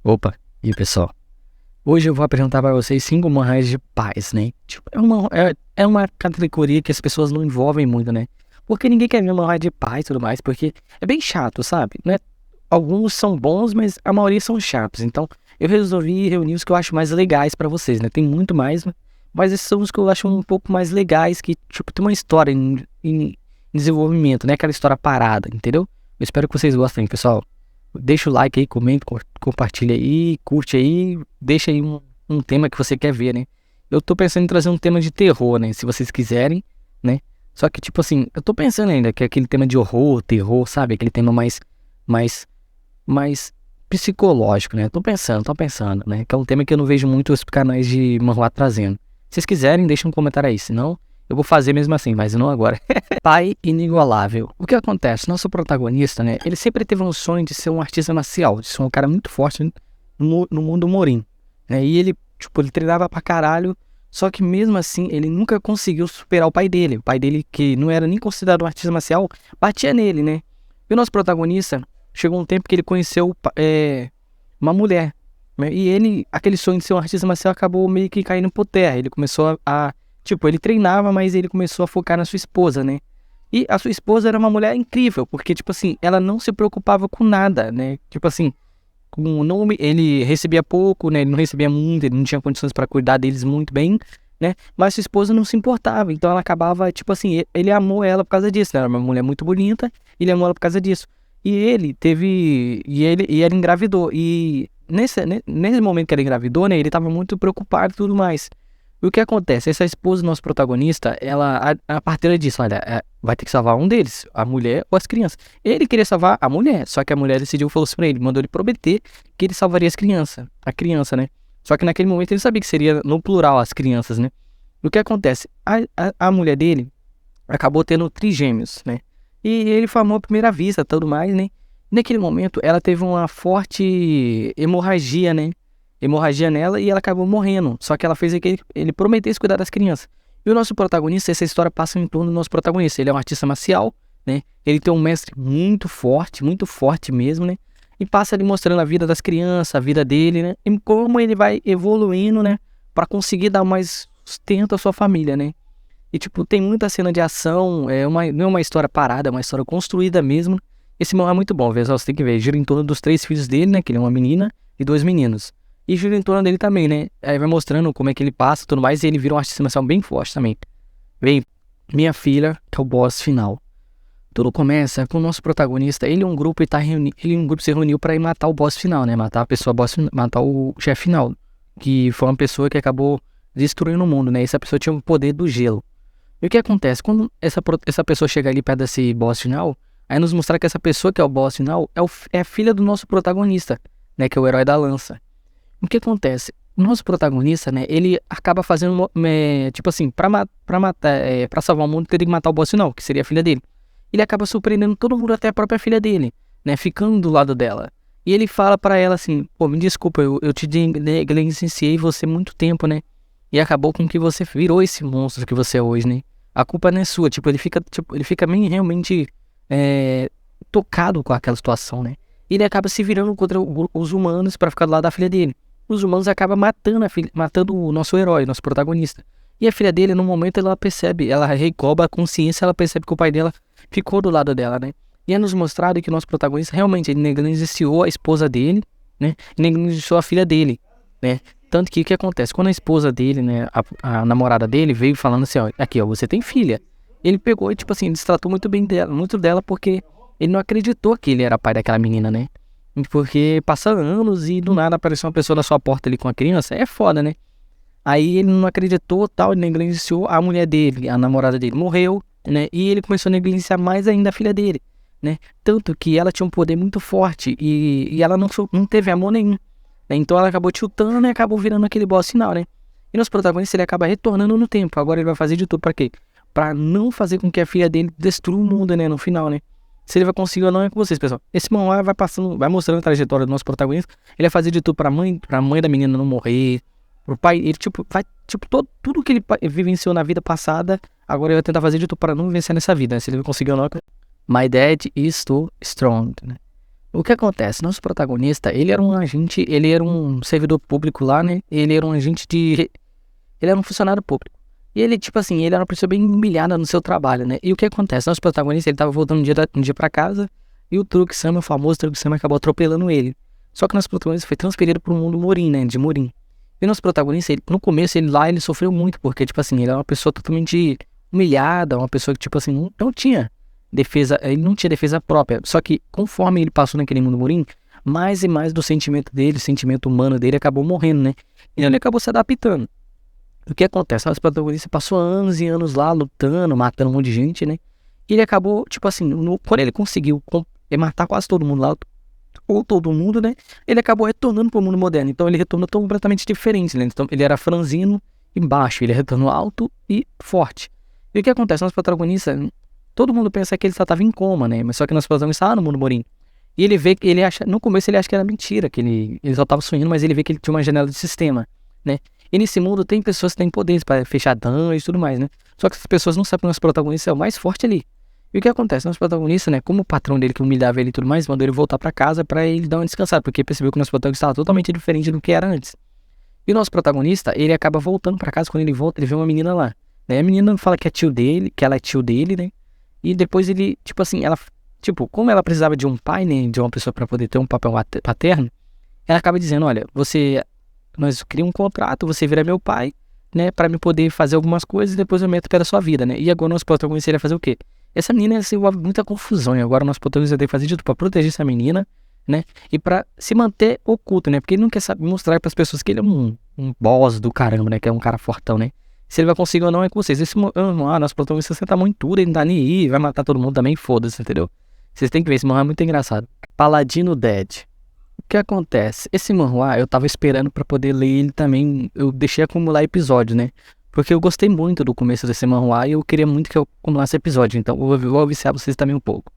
Opa, e aí pessoal? Hoje eu vou apresentar para vocês 5 manuais de paz, né? Tipo, é uma categoria que as pessoas não envolvem muito, né? Porque ninguém quer ver manual de paz e tudo mais, porque é bem chato, sabe? Né? Alguns são bons, mas a maioria são chatos. Então eu resolvi reunir os que eu acho mais legais para vocês, né? Tem muito mais, mas esses são os que eu acho um pouco mais legais, que tipo, tem uma história em desenvolvimento, né? Aquela história parada, entendeu? Eu espero que vocês gostem, pessoal. Deixa o like aí, comenta, compartilha aí, curte aí, deixa aí um tema que você quer ver, né? Eu tô pensando em trazer um tema de terror, né? Se vocês quiserem, né? Só que, tipo assim, eu tô pensando ainda que é aquele tema de horror, terror, sabe? Aquele tema mais, mais psicológico, né? Tô pensando, né? Que é um tema que eu não vejo muito os canais de manhwa trazendo. Se vocês quiserem, deixa um comentário aí, senão eu vou fazer mesmo assim, mas não agora. Pai inigualável. O que acontece? Nosso protagonista, né? Ele sempre teve um sonho de ser um artista marcial, de ser um cara muito forte no mundo morim, né? E ele, tipo, ele treinava pra caralho, só que mesmo assim ele nunca conseguiu superar o pai dele. O pai dele, que não era nem considerado um artista marcial, batia nele, né? E o nosso protagonista, chegou um tempo que ele conheceu uma mulher, né? E ele, aquele sonho de ser um artista marcial acabou meio que caindo por terra. Ele começou tipo, ele treinava, mas ele começou a focar na sua esposa, né? E a sua esposa era uma mulher incrível, porque, tipo assim, ela não se preocupava com nada, né? Tipo assim, com o nome, ele recebia pouco, né? Ele não recebia muito, ele não tinha condições para cuidar deles muito bem, né? Mas sua esposa não se importava, então ela acabava, tipo assim, ele amou ela por causa disso, né? Ela era uma mulher muito bonita, ele amou ela por causa disso. E ela engravidou. E nesse momento que ela engravidou, né? Ele tava muito preocupado e tudo mais. E o que acontece? Essa esposa do nosso protagonista, ela, a partir disso, olha, vai ter que salvar um deles, a mulher ou as crianças. Ele queria salvar a mulher, só que a mulher decidiu, falou assim pra ele, mandou ele prometer que ele salvaria a criança, né? Só que naquele momento ele sabia que seria no plural as crianças, né? O que acontece? A mulher dele acabou tendo trigêmeos, né? E ele foi amor à primeira vista, tudo mais, né? Naquele momento ela teve uma forte hemorragia, né? Hemorragia nela e ela acabou morrendo. Só que ela fez que ele prometesse cuidar das crianças. E o nosso protagonista, essa história passa em torno do nosso protagonista. Ele é um artista marcial, né? Ele tem um mestre muito forte mesmo, né? E passa ali mostrando a vida das crianças, a vida dele, né? E como ele vai evoluindo, né? Pra conseguir dar mais sustento à sua família, né? E, tipo, tem muita cena de ação, não é uma história parada, é uma história construída mesmo. Esse mangá é muito bom, pessoal, você tem que ver. Gira em torno dos 3 filhos dele, né? Que ele é uma menina e 2 meninos. E gira em torno dele também, né? Aí vai mostrando como é que ele passa e tudo mais. E ele vira um artista marcial bem forte também. Vem Minha Filha, que é o boss final. Tudo começa com o nosso protagonista. Ele e um grupo, ele e um grupo se reuniu pra ir matar o boss final, né? Matar a pessoa, matar o chefe final. Que foi uma pessoa que acabou destruindo o mundo, né? Essa pessoa tinha o poder do gelo. E o que acontece? Quando essa pessoa chega ali perto desse boss final, aí nos mostrar que essa pessoa que é o boss final é a filha do nosso protagonista, né? Que é o herói da lança. O que acontece? O nosso protagonista, né? Ele acaba fazendo, tipo assim, pra salvar o mundo, teria que matar o boss final, que seria a filha dele. Ele acaba surpreendendo todo mundo, até a própria filha dele, né? Ficando do lado dela. E ele fala pra ela assim, pô, me desculpa, eu te negligenciei você muito tempo, né? E acabou com que você virou esse monstro que você é hoje, né? A culpa não é sua. Tipo, ele fica bem realmente tocado com aquela situação, né? E ele acaba se virando contra os humanos pra ficar do lado da filha dele. Os humanos acabam matando o nosso herói, nosso protagonista. E a filha dele, no momento, ela percebe, ela recobra a consciência, ela percebe que o pai dela ficou do lado dela, né? E é nos mostrado que o nosso protagonista realmente ele negligenciou a esposa dele, né? E negligenciou a filha dele, né? Tanto que o que acontece? Quando a esposa dele, né, a namorada dele veio falando assim, ó, aqui, ó, você tem filha. Ele pegou e, tipo assim, destratou muito bem dela, muito dela, porque ele não acreditou que ele era pai daquela menina, né? Porque passa anos e do nada apareceu uma pessoa na sua porta ali com a criança, é foda, né? Aí ele não acreditou, tal, ele negligenciou a mulher dele, a namorada dele morreu, né? E ele começou a negligenciar mais ainda a filha dele, né? Tanto que ela tinha um poder muito forte e ela não teve amor nenhum, né? Então ela acabou tiltando e acabou virando aquele boss final, né? E nosso protagonista ele acaba retornando no tempo. Agora ele vai fazer de tudo pra quê? Pra não fazer com que a filha dele destrua o mundo, né? No final, né? Se ele vai conseguir ou não é com vocês, pessoal. Esse manual vai mostrando a trajetória do nosso protagonista. Ele vai fazer de tudo pra mãe da menina não morrer. Pro pai, ele tudo que ele vivenciou na vida passada, agora ele vai tentar fazer de tudo para não vencer nessa vida, né? Se ele vai conseguir ou não. My dad is too strong, né? O que acontece? Nosso protagonista, ele era um agente, ele era um servidor público lá, né? Ele era um agente de... Ele era um funcionário público. E ele, tipo assim, ele era uma pessoa bem humilhada no seu trabalho, né? E o que acontece? Nosso protagonista, ele tava voltando um dia pra casa e o Truque Sam, o famoso Truque Sam, acabou atropelando ele. Só que nosso protagonista foi transferido pro mundo Morim, né? De Morim. E nosso protagonista, ele, no começo, ele sofreu muito, porque, tipo assim, ele era uma pessoa totalmente humilhada, uma pessoa que, tipo assim, não tinha defesa, ele não tinha defesa própria. Só que, conforme ele passou naquele mundo Morim, mais e mais do sentimento dele, o sentimento humano dele, acabou morrendo, né? E ele acabou se adaptando. O que acontece? Nosso protagonista passou anos e anos lá, lutando, matando um monte de gente, né? E ele acabou, tipo assim, quando ele conseguiu matar quase todo mundo lá, ou todo mundo, né? Ele acabou retornando pro mundo moderno. Então ele retornou completamente diferente, né? Então ele era franzino e baixo, ele retornou alto e forte. E o que acontece? Nosso protagonista, todo mundo pensa que ele só tava em coma, né? Mas só que nosso protagonista estava no mundo Morim. E ele vê que ele acha, no começo ele acha que era mentira, que ele só tava sonhando, mas ele vê que ele tinha uma janela de sistema, né? E nesse mundo tem pessoas que têm poderes para fechar danos e tudo mais, né? Só que as pessoas não sabem que o nosso protagonista é o mais forte ali. E o que acontece? Nosso protagonista, né? Como o patrão dele que humilhava ele e tudo mais, mandou ele voltar pra casa pra ele dar uma descansada, porque percebeu que o nosso protagonista estava totalmente diferente do que era antes. E o nosso protagonista, ele acaba voltando pra casa. Quando ele volta, ele vê uma menina lá. Daí a menina fala que é tio dele, que ela é tio dele, né? E depois ele, tipo assim, ela, tipo, como ela precisava de um pai, né? De uma pessoa pra poder ter um papel paterno, ela acaba dizendo, olha, nós criamos um contrato, você vira meu pai, né, pra me poder fazer algumas coisas e depois eu meto pela sua vida, né? E agora o nosso protagonista ele vai fazer o quê? Essa menina se envolve muita confusão e agora o nosso protagonista tem que fazer de tudo pra proteger essa menina, né? E pra se manter oculto, né? Porque ele não quer saber mostrar pras pessoas que ele é um boss do caramba, né? Que é um cara fortão, né? Se ele vai conseguir ou não é com vocês. Nosso protagonista senta muito tudo, ele não tá nem aí, vai matar todo mundo também, foda-se, entendeu? Vocês têm que ver, esse manhwa é muito engraçado. Paladino Dead. O que acontece? Esse manhwa eu tava esperando pra poder ler ele também. Eu deixei acumular episódios, né? Porque eu gostei muito do começo desse manhwa e eu queria muito que eu acumulasse episódio. Então eu vou viciar vocês também um pouco.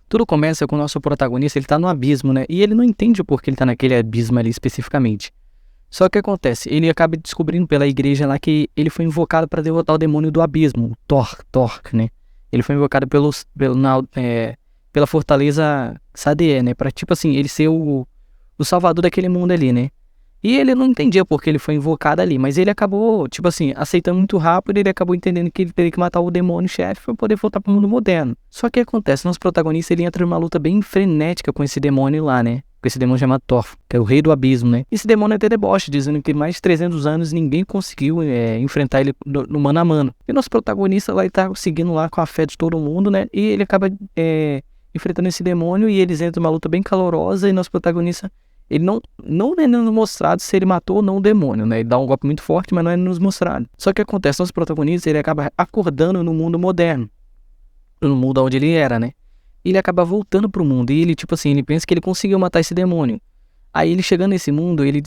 Tudo começa com o nosso protagonista, ele tá no abismo, né? E ele não entende o porquê ele tá naquele abismo ali especificamente. Só que o que acontece? Ele acaba descobrindo pela igreja lá que ele foi invocado pra derrotar o demônio do abismo, Torque, né? Ele foi invocado pela fortaleza Sadie, né? Pra, tipo assim, ele ser o salvador daquele mundo ali, né? E ele não entendia porque ele foi invocado ali, mas ele acabou, tipo assim, aceitando muito rápido, ele acabou entendendo que ele teria que matar o demônio-chefe para poder voltar pro mundo moderno. Só que acontece, nosso protagonista, ele entra numa luta bem frenética com esse demônio lá, né? Com esse demônio chamado Thor, que é o rei do abismo, né? Esse demônio é até deboche, dizendo que mais de 300 anos ninguém conseguiu enfrentar ele no mano a mano. E nosso protagonista lá, ele tá seguindo lá com a fé de todo mundo, né? E ele acaba enfrentando esse demônio e eles entram numa luta bem calorosa e nosso protagonista... Ele não é nos mostrado se ele matou ou não o demônio, né? Ele dá um golpe muito forte, mas não é nos mostrado. Só que acontece, nosso protagonista, ele acaba acordando no mundo moderno. No mundo onde ele era, né? E ele acaba voltando pro mundo. E ele, tipo assim, ele pensa que ele conseguiu matar esse demônio. Aí ele chegando nesse mundo, ele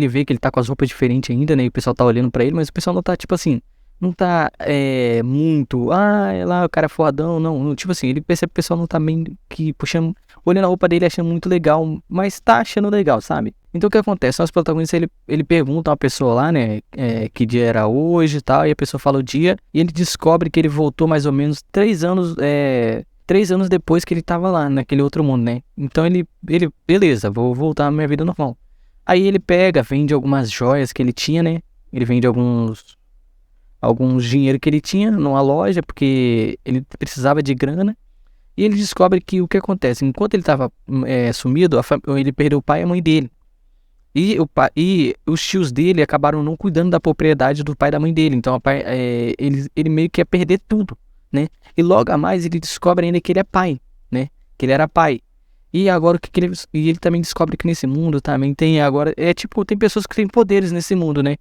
vê que ele tá com as roupas diferentes ainda, né? E o pessoal tá olhando pra ele, mas o pessoal não tá, tipo assim... Não tá muito... é lá, o cara é fodão, não. Tipo assim, ele percebe que o pessoal não tá meio que puxando... Olhando a roupa dele, achando muito legal, mas tá achando legal, sabe? Então o que acontece? Nosso protagonista, ele pergunta a uma pessoa lá, né? Que dia era hoje e tal, e a pessoa fala o dia, e ele descobre que ele voltou mais ou menos 3 anos... 3 anos depois que ele tava lá, naquele outro mundo, né? Então ele beleza, vou voltar à minha vida normal. Aí ele vende algumas joias que ele tinha, né? Ele vende alguns dinheiro que ele tinha numa loja, porque ele precisava de grana. E ele descobre que o que acontece, enquanto ele estava sumido, ele perdeu o pai e a mãe dele. E os tios dele acabaram não cuidando da propriedade do pai e da mãe dele. Então ele meio que ia perder tudo, né? E logo a mais ele descobre ainda que ele é pai, né? Que ele era pai. E agora ele também descobre que nesse mundo também tem agora... tem pessoas que têm poderes nesse mundo, né?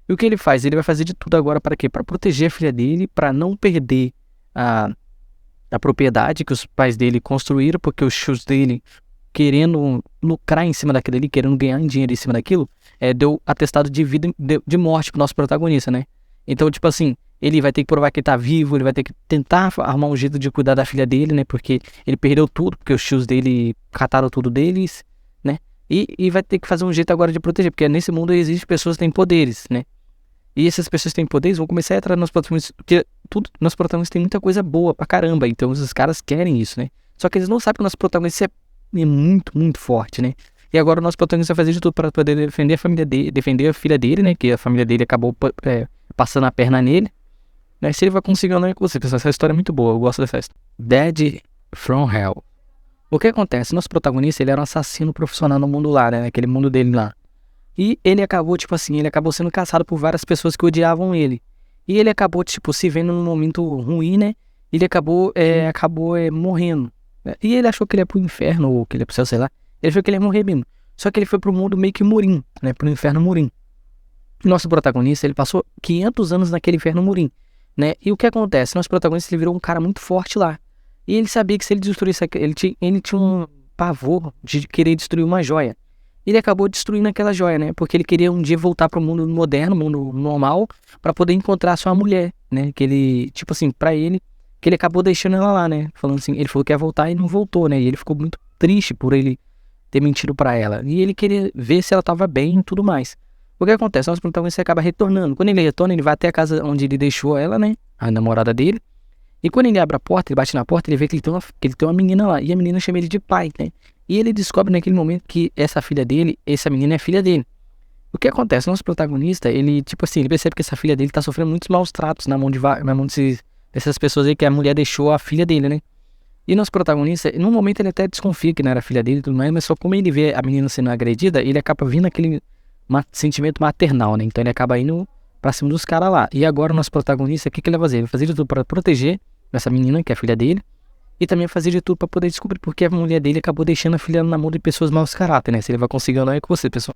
E o que ele faz? Ele vai fazer de tudo agora para quê? Para proteger a filha dele, para não perder a propriedade que os pais dele construíram, porque os tios dele, querendo lucrar em cima daquilo ali, querendo ganhar dinheiro em cima daquilo, deu atestado de vida, de morte pro nosso protagonista, né? Então, tipo assim, ele vai ter que provar que ele tá vivo, ele vai ter que tentar arrumar um jeito de cuidar da filha dele, né? Porque ele perdeu tudo, porque os tios dele cataram tudo deles, né? E vai ter que fazer um jeito agora de proteger, porque nesse mundo existem pessoas que têm poderes, né? E essas pessoas que têm poderes vão começar a entrar nos protagonistas, porque nossos protagonistas tem muita coisa boa pra caramba, então os caras querem isso, né? Só que eles não sabem que o nosso protagonista é muito, muito forte, né? E agora o nosso protagonista vai fazer de tudo para poder defender a família dele, defender a filha dele, né? Que a família dele acabou passando a perna nele. Né? Se ele vai conseguir ou não é com você, pessoal. Essa história é muito boa, eu gosto dessa história. Dead from Hell. O que acontece? Nosso protagonista, ele era um assassino profissional no mundo lá, né? Naquele mundo dele lá. E ele acabou, tipo assim, ele acabou sendo caçado por várias pessoas que odiavam ele. E ele acabou, tipo, se vendo num momento ruim, né? Ele acabou morrendo. Né? E ele achou que ele ia pro inferno, ou que ele ia pro céu, sei lá. Ele achou que ele ia morrer mesmo. Só que ele foi pro mundo meio que Murim, né? Pro inferno Murim. Nosso protagonista, ele passou 500 anos naquele inferno Murim, né? E o que acontece? Nosso protagonista, ele virou um cara muito forte lá. E ele sabia que se ele destruísse, ele tinha um pavor de querer destruir uma joia. Ele acabou destruindo aquela joia, né? Porque ele queria um dia voltar pro mundo moderno, mundo normal, para poder encontrar sua mulher, né? Que ele, tipo assim, pra ele, que ele acabou deixando ela lá, né? Falando assim, ele falou que ia voltar e não voltou, né? E ele ficou muito triste por ele ter mentido pra ela. E ele queria ver se ela tava bem e tudo mais. O que acontece? Nosso protagonista acaba retornando. Quando ele retorna, ele vai até a casa onde ele deixou ela, né? A namorada dele. E quando ele abre a porta, ele bate na porta, ele vê que ele tem uma menina lá. E a menina chama ele de pai, né? E ele descobre naquele momento que essa filha dele, essa menina é filha dele. O que acontece? Nosso protagonista, ele, tipo assim, ele percebe que essa filha dele tá sofrendo muitos maus tratos na mão dessas pessoas aí que a mulher deixou a filha dele, né? E nosso protagonista, no momento ele até desconfia que não era filha dele e tudo mais, mas só como ele vê a menina sendo agredida, ele acaba vindo aquele sentimento maternal, né? Então ele acaba indo pra cima dos caras lá. E agora o nosso protagonista, o que ele vai fazer? Ele vai fazer de tudo pra proteger essa menina, que é a filha dele, e também fazer de tudo pra poder descobrir porque a mulher dele acabou deixando a filha na mão de pessoas maus caráter, né? Se ele vai conseguir ou não é com você, pessoal.